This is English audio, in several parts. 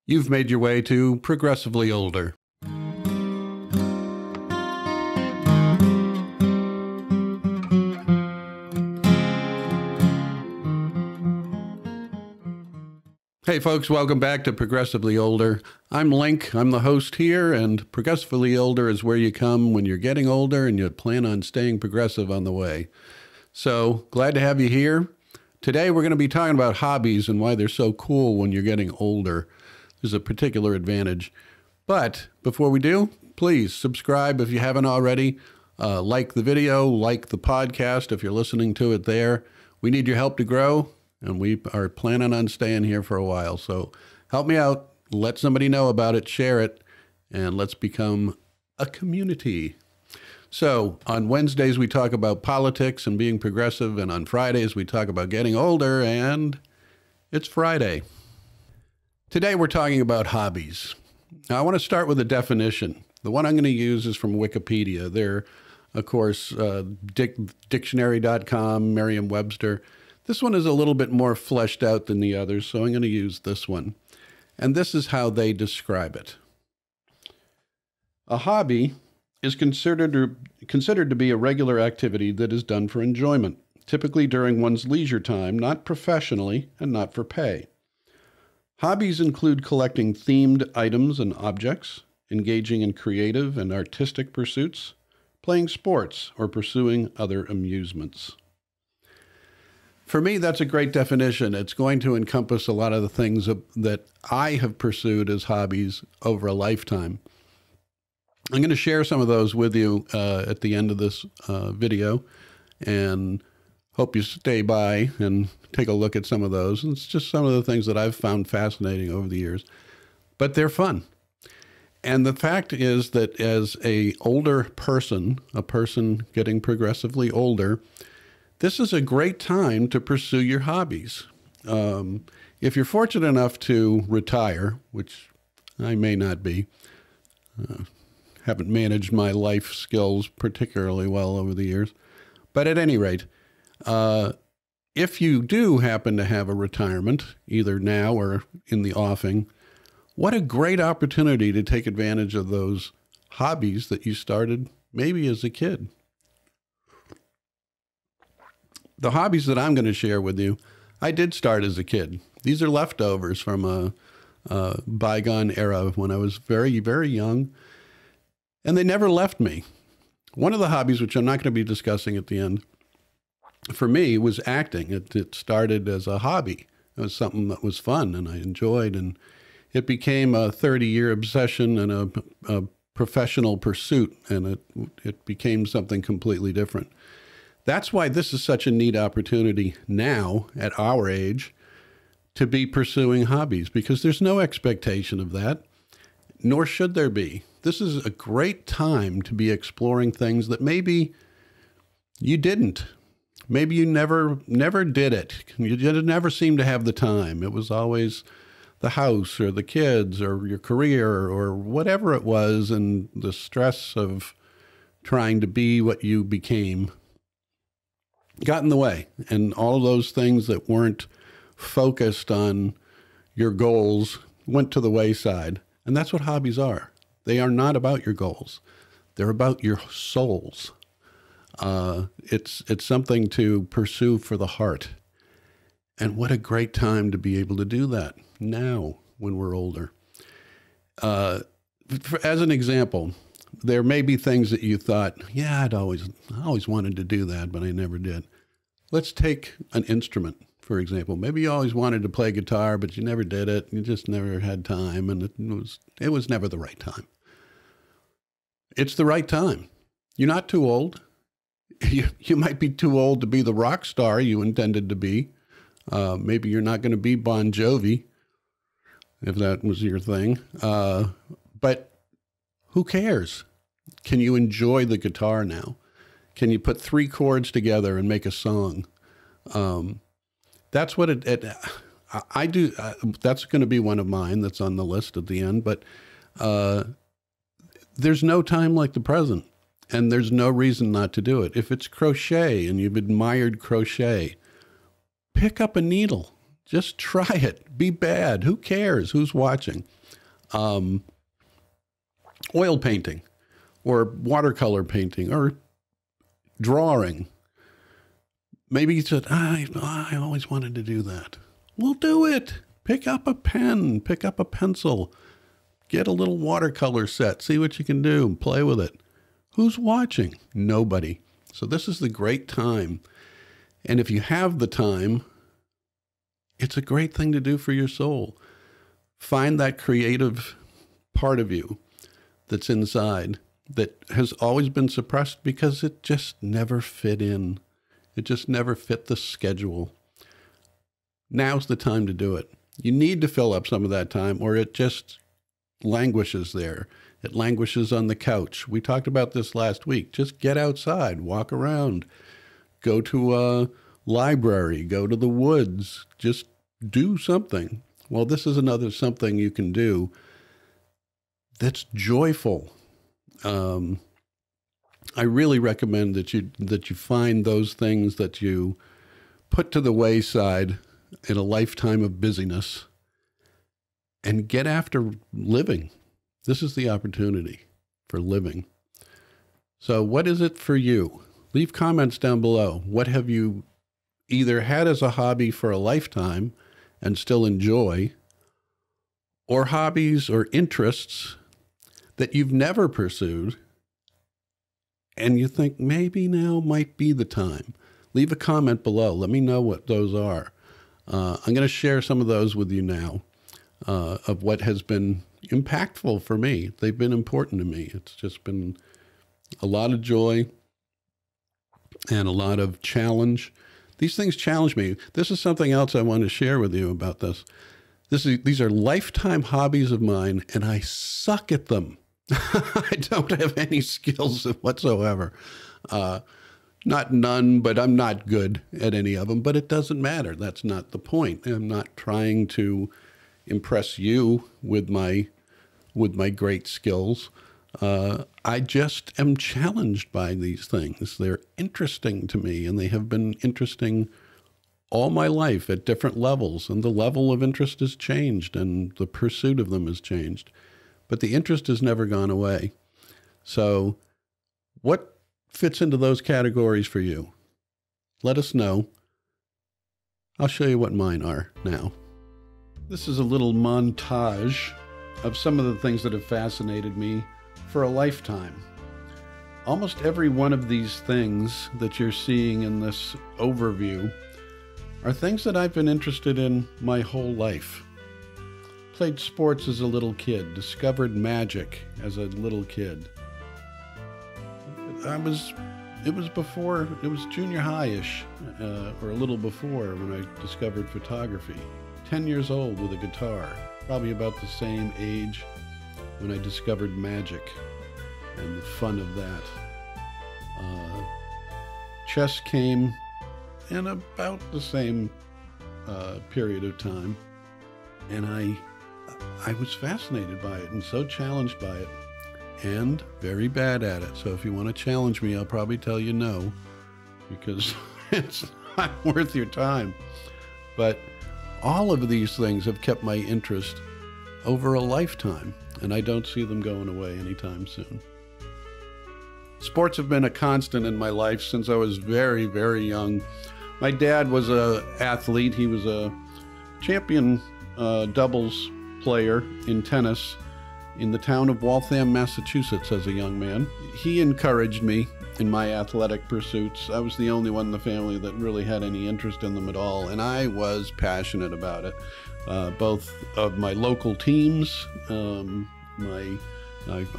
You've made your way to Progressively Older. Hey folks, welcome back to Progressively Older. I'm Link, I'm the host here, and Progressively Older is where you come when you're getting older and you plan on staying progressive on the way. So, glad to have you here. Today we're going to be talking about hobbies and why they're so cool when you're getting older. There's a particular advantage. But before we do, please subscribe if you haven't already. Like the video, like the podcast if you're listening to it there. We need your help to grow, and we are planning on staying here for a while. So help me out, let somebody know about it, share it, and let's become a community. So on Wednesdays, we talk about politics and being progressive, and on Fridays, we talk about getting older, and it's Friday. Today, we're talking about hobbies. Now, I want to start with a definition. The one I'm going to use is from Wikipedia. They're, of course, dictionary.com, Merriam-Webster. This one is a little bit more fleshed out than the others, so I'm going to use this one. And this is how they describe it. A hobby is considered to be a regular activity that is done for enjoyment, typically during one's leisure time, not professionally and not for pay. Hobbies include collecting themed items and objects, engaging in creative and artistic pursuits, playing sports, or pursuing other amusements. For me, that's a great definition. It's going to encompass a lot of the things that I have pursued as hobbies over a lifetime. I'm going to share some of those with you at the end of this video, and hope you stay by and take a look at some of those. And it's just some of the things that I've found fascinating over the years, but they're fun. And the fact is that as a older person, a person getting progressively older, this is a great time to pursue your hobbies. If you're fortunate enough to retire, which I may not be, haven't managed my life skills particularly well over the years, but at any rate, if you do happen to have a retirement, either now or in the offing, what a great opportunity to take advantage of those hobbies that you started maybe as a kid. The hobbies that I'm going to share with you, I did start as a kid. These are leftovers from a bygone era when I was very, very young, and they never left me. One of the hobbies, which I'm not going to be discussing at the end, for me was acting. It started as a hobby. It was something that was fun and I enjoyed, and it became a 30-year obsession and a professional pursuit, and it became something completely different. That's why this is such a neat opportunity now at our age to be pursuing hobbies, because there's no expectation of that, nor should there be. This is a great time to be exploring things that maybe you didn't. Maybe you never did it. You just never seemed to have the time. It was always the house or the kids or your career or whatever it was, and the stress of trying to be what you became got in the way. And all of those things that weren't focused on your goals went to the wayside. And that's what hobbies are. They are not about your goals. They're about your souls. It's something to pursue for the heart. And what a great time to be able to do that now when we're older. As an example, there may be things that you thought, yeah, I always wanted to do that, but I never did. Let's take an instrument, for example. Maybe you always wanted to play guitar, but you never did it. You just never had time, and it was never the right time. It's the right time. You're not too old. You might be too old to be the rock star you intended to be. Maybe you're not going to be Bon Jovi, if that was your thing. But who cares? Can you enjoy the guitar now? Can you put 3 chords together and make a song? That's what I do. That's going to be one of mine that's on the list at the end. But there's no time like the present. And there's no reason not to do it. If it's crochet and you've admired crochet, pick up a needle, Just try it. Be bad. Who cares? Who's watching? Oil painting or watercolor painting or drawing. Maybe you said, I always wanted to do that. Well, do it. Pick up a pen, pick up a pencil, get a little watercolor set, see what you can do, play with it. Who's watching? Nobody. So this is the great time. And if you have the time, it's a great thing to do for your soul. Find that creative part of you that's inside that has always been suppressed because it just never fit in. It just never fit the schedule. Now's the time to do it. You need to fill up some of that time or it just languishes there. It languishes on the couch. We talked about this last week. Just get outside, walk around, go to a library, go to the woods, just do something. Well, this is another something you can do that's joyful. I really recommend that you find those things that you put to the wayside in a lifetime of busyness and get after living. This is the opportunity for living. So what is it for you? Leave comments down below. What have you either had as a hobby for a lifetime and still enjoy, or hobbies or interests that you've never pursued and you think maybe now might be the time? Leave a comment below. Let me know what those are. I'm going to share some of those with you now, of what has been impactful for me. They've been important to me. It's just been a lot of joy and a lot of challenge. These things challenge me. This is something else I want to share with you about this. These are lifetime hobbies of mine, and I suck at them. I don't have any skills whatsoever. Not none, but I'm not good at any of them, but it doesn't matter. That's not the point. I'm not trying to impress you with my great skills. I just am challenged by these things. They're interesting to me, and they have been interesting all my life at different levels, and the level of interest has changed, and the pursuit of them has changed. But the interest has never gone away. So what fits into those categories for you? Let us know. I'll show you what mine are now. This is a little montage of some of the things that have fascinated me for a lifetime. Almost every one of these things that you're seeing in this overview are things that I've been interested in my whole life. Played sports as a little kid, discovered magic as a little kid. It was junior high-ish, or a little before, when I discovered photography. 10 years old with a guitar, probably about the same age when I discovered magic and the fun of that. Chess came in about the same period of time, and I was fascinated by it and so challenged by it, and very bad at it. So if you want to challenge me, I'll probably tell you no, because it's not worth your time. But all of these things have kept my interest over a lifetime, and I don't see them going away anytime soon. Sports have been a constant in my life since I was very, very young. My dad was an athlete. He was a champion doubles player in tennis in the town of Waltham, Massachusetts as a young man. He encouraged me in my athletic pursuits. I was the only one in the family that really had any interest in them at all, and I was passionate about it. Both of my local teams, I'm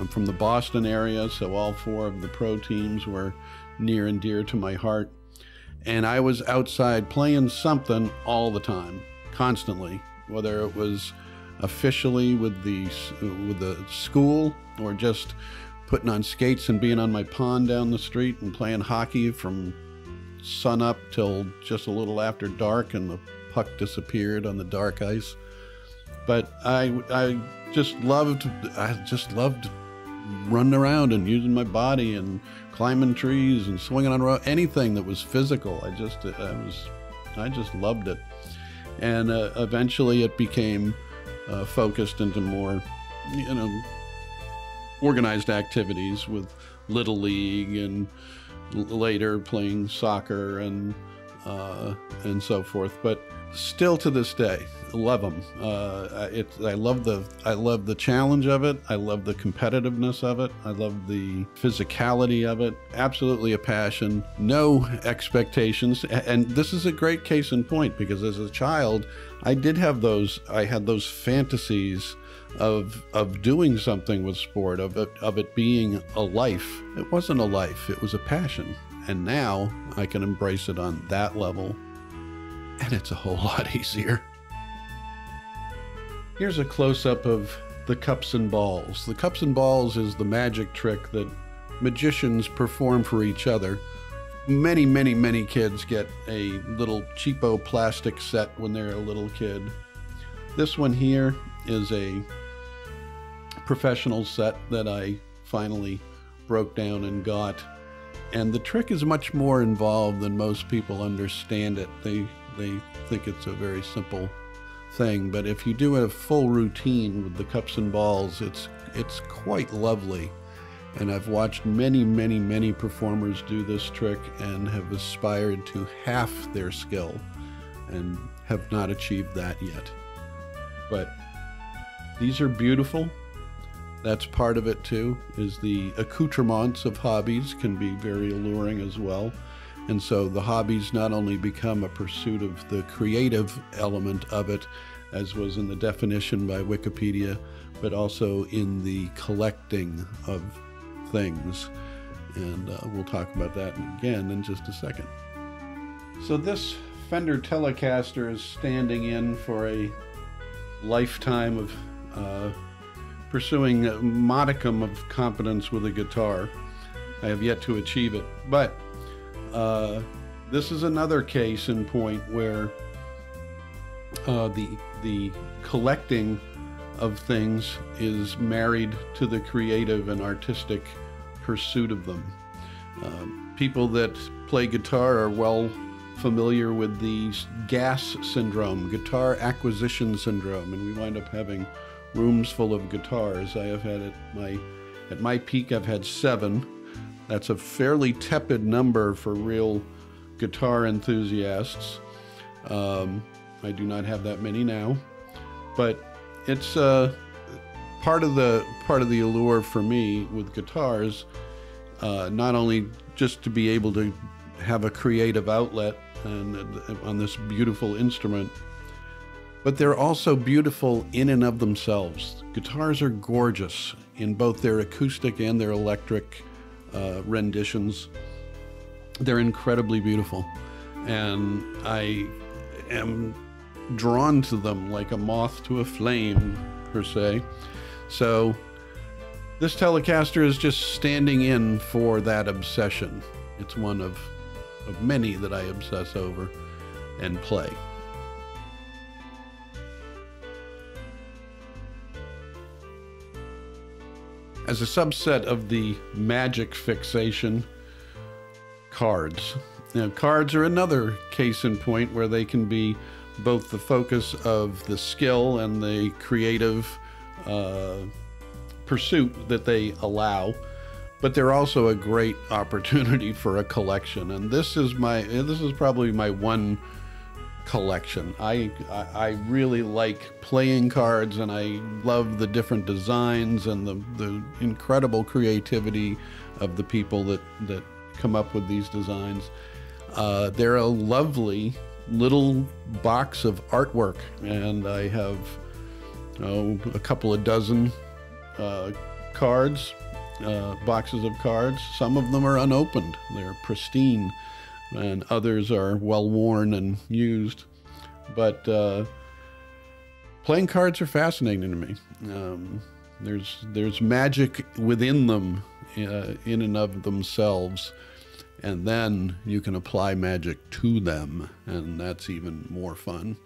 from the Boston area, so all 4 of the pro teams were near and dear to my heart. And I was outside playing something all the time, constantly, whether it was officially with the school or just putting on skates and being on my pond down the street and playing hockey from sun up till just a little after dark, and the puck disappeared on the dark ice. But I just loved running around and using my body and climbing trees and swinging on anything that was physical. I just loved it. And eventually it became focused into more, organized activities with Little League and later playing soccer and so forth. But still to this day, love them. I love the challenge of it. I love the competitiveness of it. I love the physicality of it. Absolutely a passion. No expectations. And this is a great case in point, because as a child, I had those fantasies of doing something with sport, of it being a life. It wasn't a life, it was a passion. And now I can embrace it on that level, and it's a whole lot easier. Here's a close-up of the cups and balls. The cups and balls is the magic trick that magicians perform for each other. Many, many, many kids get a little cheapo plastic set when they're a little kid. This one here is a professional set that I finally broke down and got. And the trick is much more involved than most people understand it. They think it's a very simple thing, but if you do a full routine with the cups and balls, it's quite lovely. And I've watched many, many, many performers do this trick and have aspired to half their skill and have not achieved that yet. But these are beautiful. That's part of it too, is the accoutrements of Hobbies can be very alluring as well. And so the Hobbies not only become a pursuit of the creative element of it, as was in the definition by Wikipedia, but also in the collecting of things. And we'll talk about that again in just a second. So this Fender Telecaster is standing in for a lifetime of pursuing a modicum of competence with a guitar. I have yet to achieve it, but this is another case in point where the collecting of things is married to the creative and artistic pursuit of them. People that play guitar are well familiar with the GAS syndrome, guitar acquisition syndrome, and we wind up having rooms full of guitars. I have had at my peak, I've had 7. That's a fairly tepid number for real guitar enthusiasts. I do not have that many now, but it's part of the allure for me with guitars. Not only just to be able to have a creative outlet and on this beautiful instrument, but they're also beautiful in and of themselves. Guitars are gorgeous in both their acoustic and their electric renditions. They're incredibly beautiful, and I am drawn to them like a moth to a flame, per se. So this Telecaster is just standing in for that obsession. It's one of many that I obsess over and play. As a subset of the magic fixation, cards. Now, cards are another case in point where they can be both the focus of the skill and the creative pursuit that they allow, but they're also a great opportunity for a collection. And this is probably my one collection. I really like playing cards, and I love the different designs and the incredible creativity of the people that come up with these designs. They're a lovely little box of artwork, and I have a couple of dozen cards, boxes of cards. Some of them are unopened. They're pristine, and others are well worn and used. But playing cards are fascinating to me. There's magic within them, in and of themselves, and then you can apply magic to them, and that's even more fun.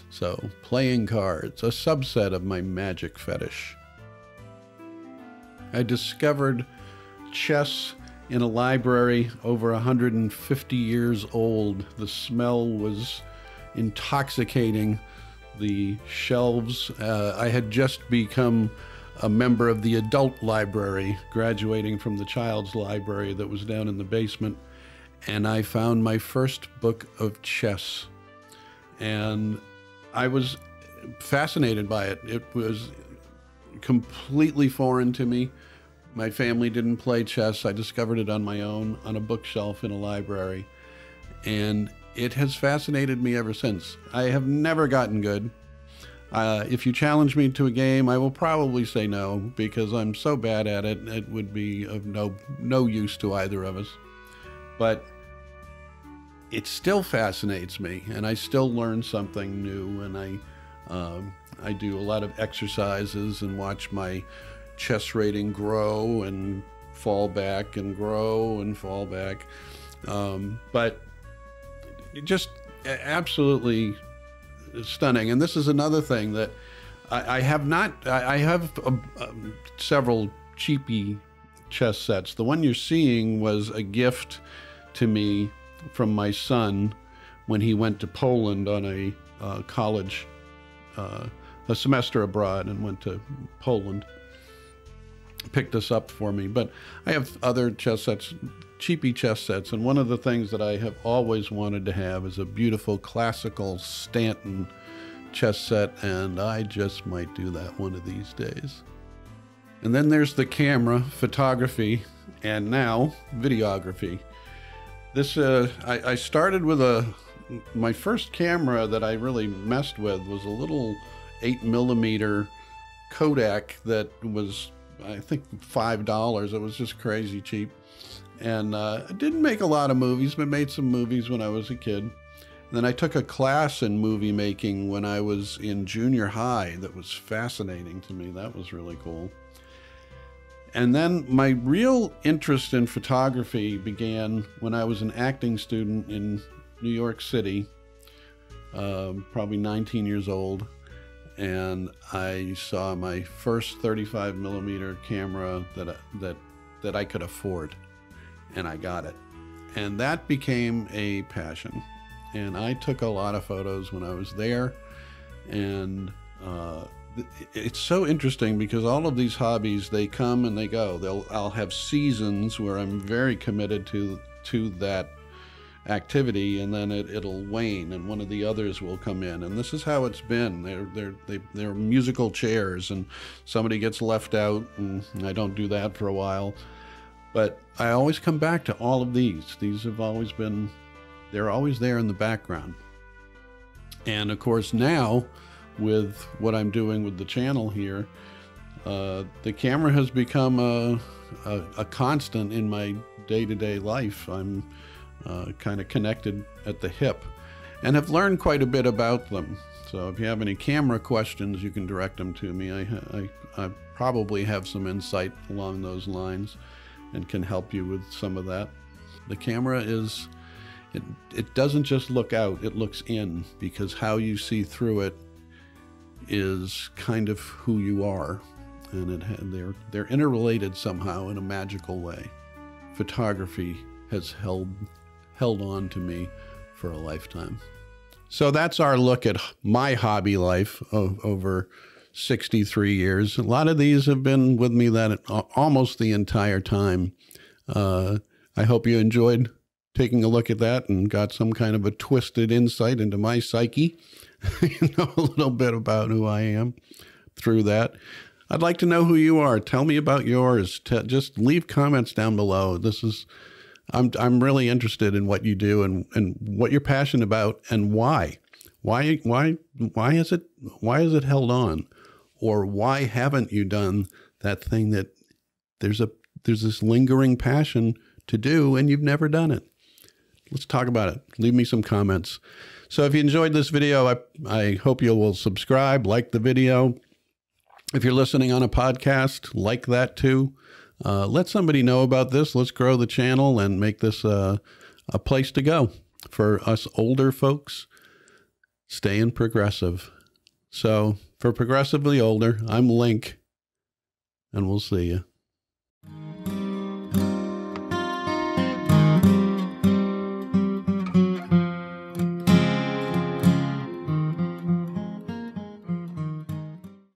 So playing cards, a subset of my magic fetish. I discovered chess in a library over 150 years old. The smell was intoxicating. The shelves, I had just become a member of the adult library, graduating from the child's library that was down in the basement, and I found my first book of chess. And I was fascinated by it. It was completely foreign to me. My family didn't play chess. I discovered it on my own on a bookshelf in a library. And it has fascinated me ever since. I have never gotten good. If you challenge me to a game, I will probably say no, because I'm so bad at it, it would be of no use to either of us. But it still fascinates me, and I still learn something new, and I do a lot of exercises and watch my chess rating grow and fall back and grow and fall back. But just absolutely stunning. And this is another thing that I have several cheapy chess sets. The one you're seeing was a gift to me from my son when he went to Poland on a college, a semester abroad, and went to Poland. Picked this up for me. But I have other chess sets, cheapy chess sets, and one of the things that I have always wanted to have is a beautiful classical Stanton chess set, and I just might do that one of these days. And then there's the camera, photography, and now videography. This I started with my first camera that I really messed with was a little 8mm Kodak that was, I think, $5. It was just crazy cheap. And I didn't make a lot of movies, but made some movies when I was a kid. And then I took a class in movie making when I was in junior high that was fascinating to me. That was really cool. And then my real interest in photography began when I was an acting student in New York City, probably 19 years old. And I saw my first 35mm camera that I could afford, and I got it. And that became a passion. And I took a lot of photos when I was there. And it's so interesting because all of these hobbies, they come and they go. I'll have seasons where I'm very committed to that activity, and then it'll wane, and one of the others will come in. And this is how it's been. They're musical chairs, and somebody gets left out, and I don't do that for a while. But I always come back to all of these. These have always been, they're always there in the background. And of course now, with what I'm doing with the channel here, the camera has become a constant in my day-to-day life. I'm kind of connected at the hip, and have learned quite a bit about them. So if you have any camera questions, you can direct them to me. I probably have some insight along those lines and can help you with some of that. The camera is, it doesn't just look out, it looks in, because how you see through it is kind of who you are, and they're interrelated somehow in a magical way. Photography has held on to me for a lifetime. So that's our look at my hobby life over 63 years. A lot of these have been with me almost the entire time. I hope you enjoyed taking a look at that and got some kind of a twisted insight into my psyche. You know a little bit about who I am through that. I'd like to know who you are. Tell me about yours. Just leave comments down below. I'm really interested in what you do and what you're passionate about, and why. Why is it held on? Or why haven't you done that thing that there's this lingering passion to do and you've never done it? Let's talk about it. Leave me some comments. So if you enjoyed this video, I hope you will subscribe, like the video. If you're listening on a podcast, like that too. Let somebody know about this. Let's grow the channel and make this a place to go for us older folks. Staying progressive. So for Progressively Older, I'm Link, and we'll see you.